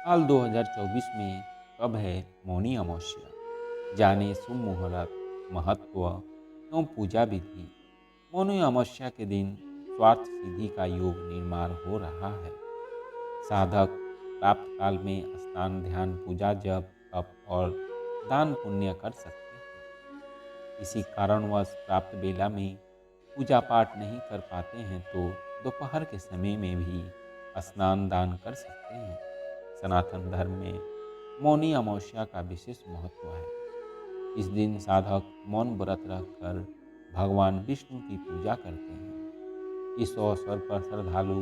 साल 2024 में कब है मौनी अमावस्या? जाने शुभ मुहूर्त, महत्व एवं पूजा विधि। मौनी अमावस्या के दिन स्वार्थ सिद्धि का योग निर्माण हो रहा है। साधक प्राप्त काल में स्नान, ध्यान, पूजा, जप, तप और दान पुण्य कर सकते हैं। किसी कारणवश प्राप्त बेला में पूजा पाठ नहीं कर पाते हैं तो दोपहर के समय में भी स्नान दान कर सकते हैं। सनातन धर्म में मौनी अमावस्या का विशेष महत्व है। इस दिन साधक मौन व्रत रखकर भगवान विष्णु की पूजा करते हैं। इस अवसर पर श्रद्धालु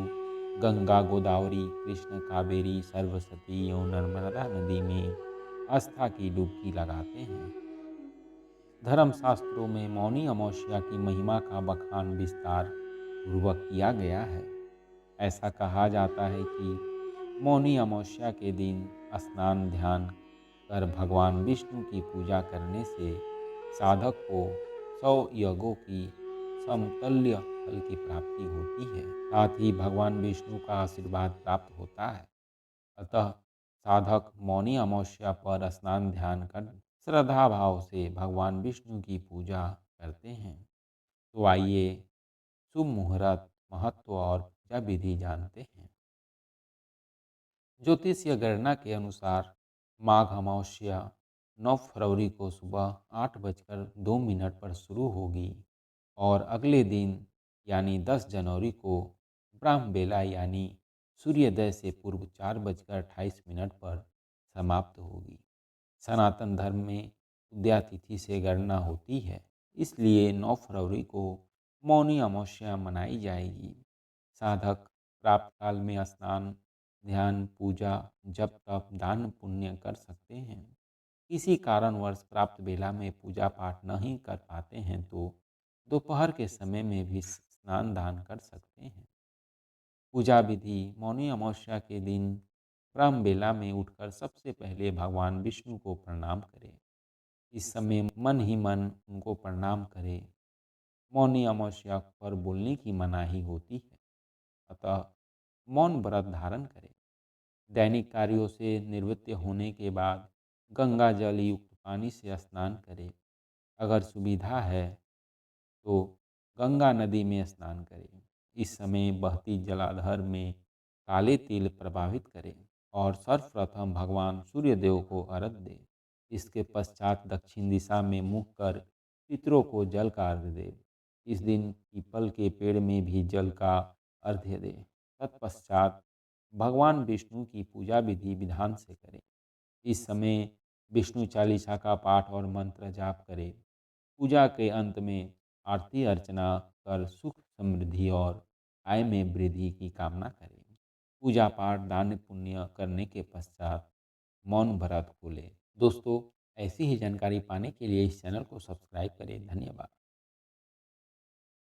गंगा, गोदावरी, कृष्ण, कावेरी, सरस्वती एवं नर्मदा नदी में आस्था की डुबकी लगाते हैं। धर्मशास्त्रों में मौनी अमावस्या की महिमा का बखान विस्तार पूर्वक किया गया है। ऐसा कहा जाता है कि मौनी अमावस्या के दिन स्नान, ध्यान कर भगवान विष्णु की पूजा करने से साधक को 100 यज्ञों की समतुल्य फल की प्राप्ति होती है। साथ ही भगवान विष्णु का आशीर्वाद प्राप्त होता है। अतः साधक मौनी अमावस्या पर स्नान, ध्यान कर श्रद्धा भाव से भगवान विष्णु की पूजा करते हैं। तो आइए शुभ मुहूर्त, महत्व और पूजा विधि जानते हैं। ज्योतिषीय गणना के अनुसार माघ अमावस्या 9 फरवरी को सुबह 8:02 पर शुरू होगी और अगले दिन यानी 10 जनवरी को ब्राह्म बेला यानी सूर्योदय से पूर्व 4:28 पर समाप्त होगी। सनातन धर्म में उदया तिथि से गणना होती है, इसलिए 9 फरवरी को मौनी अमावस्या मनाई जाएगी। साधक प्राप्त काल में स्नान, ध्यान, पूजा, जप, तप, दान पुण्य कर सकते हैं। किसी कारणवश प्राप्त बेला में पूजा पाठ नहीं कर पाते हैं तो दोपहर के समय में भी स्नान दान कर सकते हैं। पूजा विधि: मौनी अमावस्या के दिन ब्रह्म बेला में उठकर सबसे पहले भगवान विष्णु को प्रणाम करें। इस समय मन ही मन उनको प्रणाम करें। मौनी अमावस्या पर बोलने की मनाही होती है, अतः मौन व्रत धारण करें। दैनिक कार्यों से निवृत्त होने के बाद गंगा जल युक्त पानी से स्नान करें। अगर सुविधा है तो गंगा नदी में स्नान करें। इस समय बहती जलाधर में काले तिल प्रवाहित करें और सर्वप्रथम भगवान सूर्यदेव को अर्घ्य दें। इसके पश्चात दक्षिण दिशा में मुख कर पितरों को जल का अर्घ्य दें। इस दिन पीपल के पेड़ में भी जल का अर्घ्य दें। तत्पश्चात भगवान विष्णु की पूजा विधि विधान से करें। इस समय विष्णु चालीसा का पाठ और मंत्र जाप करें। पूजा के अंत में आरती अर्चना कर सुख, समृद्धि और आय में वृद्धि की कामना करें। पूजा पाठ, दान पुण्य करने के पश्चात मौन व्रत खोलें। दोस्तों, ऐसी ही जानकारी पाने के लिए इस चैनल को सब्सक्राइब करें। धन्यवाद।